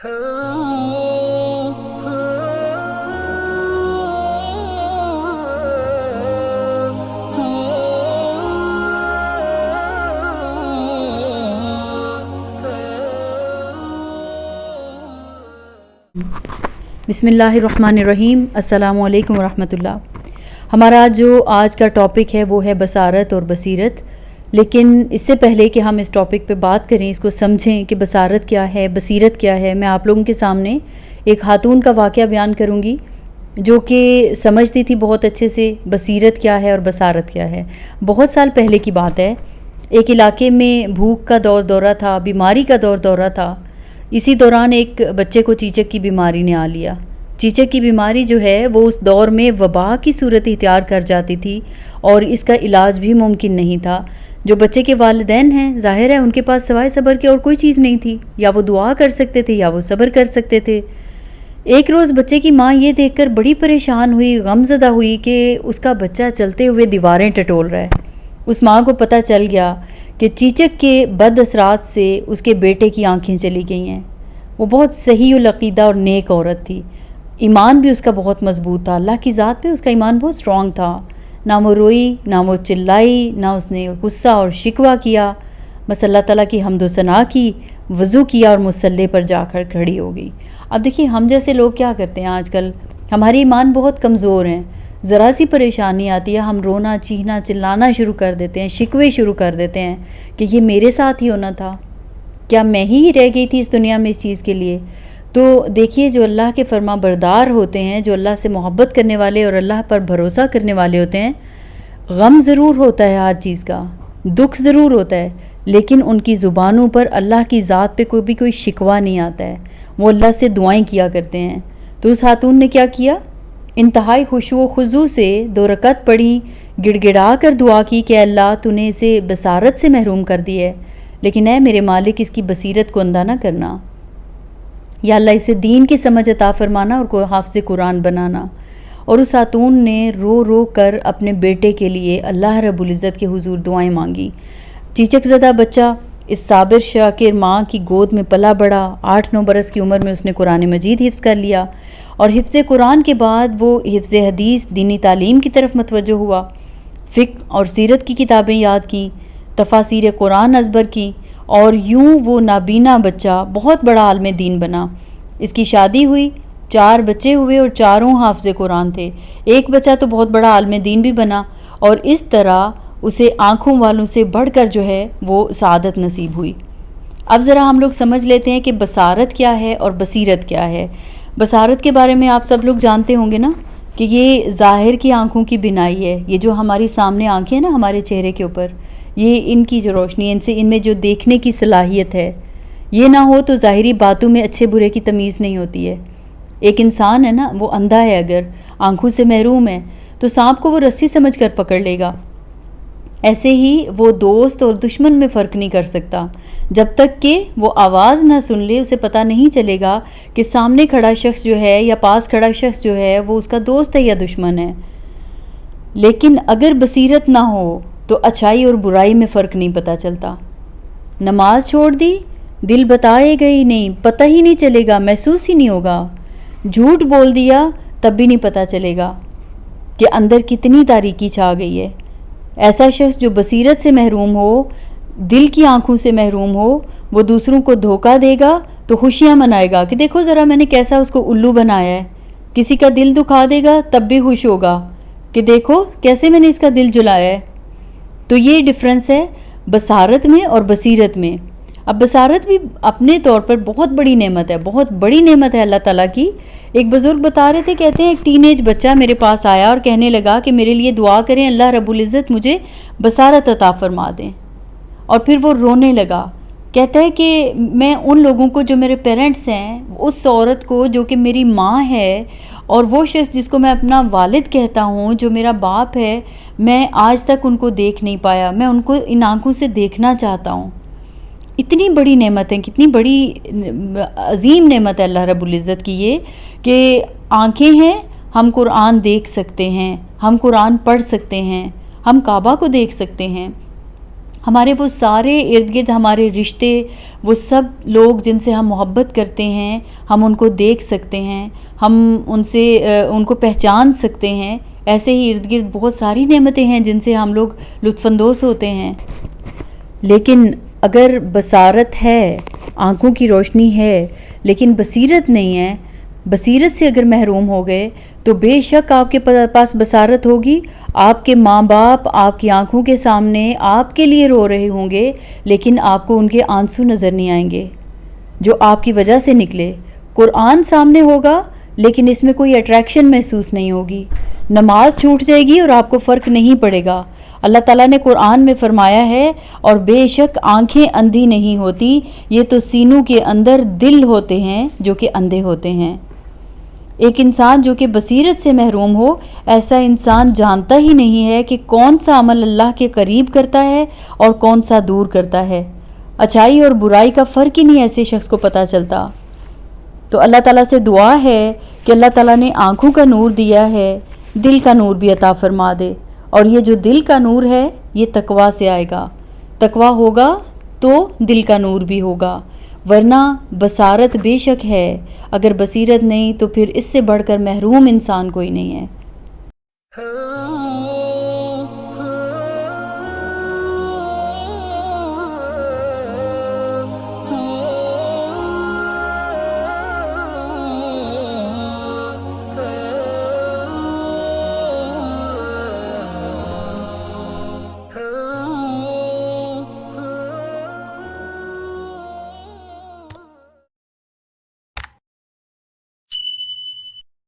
बिस्मिल्लाहिर्रहमानिर्रहीम। अस्सलामु अलैकुम वरहमतुल्लाह। हमारा जो आज का टॉपिक है वो है बसारत और बसीरत। लेकिन इससे पहले कि हम इस टॉपिक पे बात करें, इसको समझें कि बसारत क्या है, बसीरत क्या है, मैं आप लोगों के सामने एक खातून का वाक़या बयान करूँगी जो कि समझती थी बहुत अच्छे से बसीरत क्या है और बसारत क्या है। बहुत साल पहले की बात है, एक इलाके में भूख का दौरा था, बीमारी का दौरा था। इसी दौरान एक बच्चे को चीचक की बीमारी ने आ लिया। चीचक की बीमारी जो है वो उस दौर में वबा की सूरत इख्तियार कर जाती थी और इसका इलाज भी मुमकिन नहीं था। जो बच्चे के वालिदैन हैं, ज़ाहिर है उनके पास सवाए सब्र की और कोई चीज़ नहीं थी। या वो दुआ कर सकते थे या वो सब्र कर सकते थे। एक रोज़ बच्चे की माँ ये देखकर बड़ी परेशान हुई, गमज़दा हुई कि उसका बच्चा चलते हुए दीवारें टटोल रहा है। उस माँ को पता चल गया कि चीचक के बद असरात से उसके बेटे की आंखें चली गई हैं। वो बहुत सही उल अक़ीदा और नेक औरत थी। ईमान भी उसका बहुत मजबूत था। अल्लाह की ज़ात पे उसका ईमान बहुत स्ट्रॉन्ग था। ना वो रोई, ना वो चिल्लाई, ना उसने गुस्सा और शिकवा किया। बस अल्लाह ताला की हम्द व सना की, वज़ू किया और मुसल्ले पर जाकर खड़ी हो गई। अब देखिए, हम जैसे लोग क्या करते हैं आजकल, हमारे ईमान बहुत कमज़ोर हैं। ज़रा सी परेशानी आती है, हम रोना, चीखना, चिल्लाना शुरू कर देते हैं, शिकवे शुरू कर देते हैं कि ये मेरे साथ ही होना था, क्या मैं ही रह गई थी इस दुनिया में इस चीज़ के लिए। तो देखिए, जो अल्लाह के फरमा बरदार होते हैं, जो अल्लाह से मोहब्बत करने वाले और अल्लाह पर भरोसा करने वाले होते हैं, गम ज़रूर होता है हर चीज़ का, दुख ज़रूर होता है, लेकिन उनकी ज़ुबानों पर अल्लाह की ज़ात पे कोई शिकवा नहीं आता है। वो अल्लाह से दुआएं किया करते हैं। तो उस खातून ने क्या किया, इंतहाई खुशू खुजू से 2 रकत पढ़ी, गिड़गिड़ा कर दुआ की कि अल्लाह तूने इसे बसारत से महरूम कर दी है, लेकिन ऐ मेरे मालिक इसकी बसीरत को अंधा ना करना। या अल्लाह इसे दीन की समझ अता फरमाना और हाफ़िज़ कुरान बनाना। और उस खातून ने रो रो कर अपने बेटे के लिए अल्लाह रब्बुल इज़्ज़त के हुजूर दुआएं मांगी। चीचक ज़दा बच्चा इस साबिर शाकिर माँ की गोद में पला बड़ा। 8-9 बरस की उम्र में उसने कुरान मजीद हिफ्ज़ कर लिया और हिफ्ज़ कुरान के बाद वो हिफ्ज़ हदीस, दीनी तालीम की तरफ मतवज्जो हुआ। फ़िक़्ह और सीरत की किताबें याद की, तफासीर कुरान अज़बर की और यूँ वो नाबीना बच्चा बहुत बड़ा आलिम दीन बना। इसकी शादी हुई, 4 बच्चे हुए और चारों हाफ़िज़ कुरान थे। एक बच्चा तो बहुत बड़ा आलिम दीन भी बना और इस तरह उसे आँखों वालों से बढ़कर जो है वो सआदत नसीब हुई। अब ज़रा हम लोग समझ लेते हैं कि बसारत क्या है और बसीरत क्या है। बसारत के बारे में आप सब लोग जानते होंगे ना कि ये ज़ाहिर की आँखों की बिनाई है। ये जो हमारी सामने आँखें हैं ना हमारे चेहरे के ऊपर, ये इनकी जो रोशनी है, इनसे इनमें जो देखने की सलाहियत है, ये ना हो तो ज़ाहिरी बातों में अच्छे बुरे की तमीज़ नहीं होती है। एक इंसान है ना, वो अंधा है, अगर आँखों से महरूम है तो सांप को वो रस्सी समझ कर पकड़ लेगा। ऐसे ही वो दोस्त और दुश्मन में फ़र्क नहीं कर सकता। जब तक कि वो आवाज़ ना सुन ले, उसे पता नहीं चलेगा कि सामने खड़ा शख्स जो है या पास खड़ा शख्स जो है वो उसका दोस्त है या दुश्मन है। लेकिन अगर बसीरत ना हो तो अच्छाई और बुराई में फ़र्क नहीं पता चलता। नमाज छोड़ दी, दिल बताएगा ही नहीं, पता ही नहीं चलेगा, महसूस ही नहीं होगा। झूठ बोल दिया, तब भी नहीं पता चलेगा कि अंदर कितनी तारीकी छा गई है। ऐसा शख्स जो बसीरत से महरूम हो, दिल की आंखों से महरूम हो, वो दूसरों को धोखा देगा तो खुशियाँ मनाएगा कि देखो ज़रा मैंने कैसा उसको उल्लू बनाया है। किसी का दिल दुखा देगा तब भी खुश होगा कि देखो कैसे मैंने इसका दिल जलाया है। तो ये डिफरेंस है बसारत में और बसीरत में। अब बसारत भी अपने तौर पर बहुत बड़ी नेमत है, बहुत बड़ी नेमत है अल्लाह ताला की। एक बुज़ुर्ग बता रहे थे, कहते हैं एक टीनेज बच्चा मेरे पास आया और कहने लगा कि मेरे लिए दुआ करें, अल्लाह रब्बुल इज़्ज़त मुझे बसारत अता फरमा दें। और फिर वो रोने लगा। कहता है कि मैं उन लोगों को जो मेरे पेरेंट्स हैं, उस औरत को जो कि मेरी माँ है और वो शख्स जिसको मैं अपना वालिद कहता हूँ, जो मेरा बाप है, मैं आज तक उनको देख नहीं पाया। मैं उनको इन आँखों से देखना चाहता हूँ। इतनी बड़ी नेमत है, कितनी बड़ी अजीम नेमत है अल्लाह रब्बुल इज़्ज़त की ये कि आँखें हैं, हम कुरान देख सकते हैं, हम कुरान पढ़ सकते हैं, हम काबा को देख सकते हैं, ہمارے وہ سارے ارد گرد ہمارے رشتے، وہ سب لوگ جن سے ہم محبت کرتے ہیں، ہم ان کو دیکھ سکتے ہیں، ہم ان کو پہچان سکتے ہیں. ایسے ہی ارد گرد بہت ساری نعمتیں ہیں جن سے ہم لوگ لطف اندوز ہوتے ہیں. لیکن اگر بصارت ہے، آنکھوں کی روشنی ہے، لیکن بصیرت نہیں ہے، بصیرت سے اگر محروم ہو گئے تو بے شک آپ کے پاس بصارت ہوگی، آپ کے ماں باپ آپ کی آنکھوں کے سامنے آپ کے لیے رو رہے ہوں گے، لیکن آپ کو ان کے آنسو نظر نہیں آئیں گے جو آپ کی وجہ سے نکلے. قرآن سامنے ہوگا لیکن اس میں کوئی اٹریکشن محسوس نہیں ہوگی. نماز چھوٹ جائے گی اور آپ کو فرق نہیں پڑے گا. اللہ تعالیٰ نے قرآن میں فرمایا ہے، اور بے شک آنکھیں اندھی نہیں ہوتی، یہ تو سینوں کے اندر دل ہوتے ہیں جو کہ اندھے ہوتے ہیں. ایک انسان جو کہ بصیرت سے محروم ہو، ایسا انسان جانتا ہی نہیں ہے کہ کون سا عمل اللہ کے قریب کرتا ہے اور کون سا دور کرتا ہے. اچھائی اور برائی کا فرق ہی نہیں ایسے شخص کو پتہ چلتا. تو اللہ تعالیٰ سے دعا ہے کہ اللہ تعالیٰ نے آنکھوں کا نور دیا ہے، دل کا نور بھی عطا فرما دے. اور یہ جو دل کا نور ہے یہ تقویٰ سے آئے گا. تقویٰ ہوگا تو دل کا نور بھی ہوگا، ورنہ بصارت بے شک ہے، اگر بصیرت نہیں تو پھر اس سے بڑھ کر محروم انسان کوئی نہیں ہے.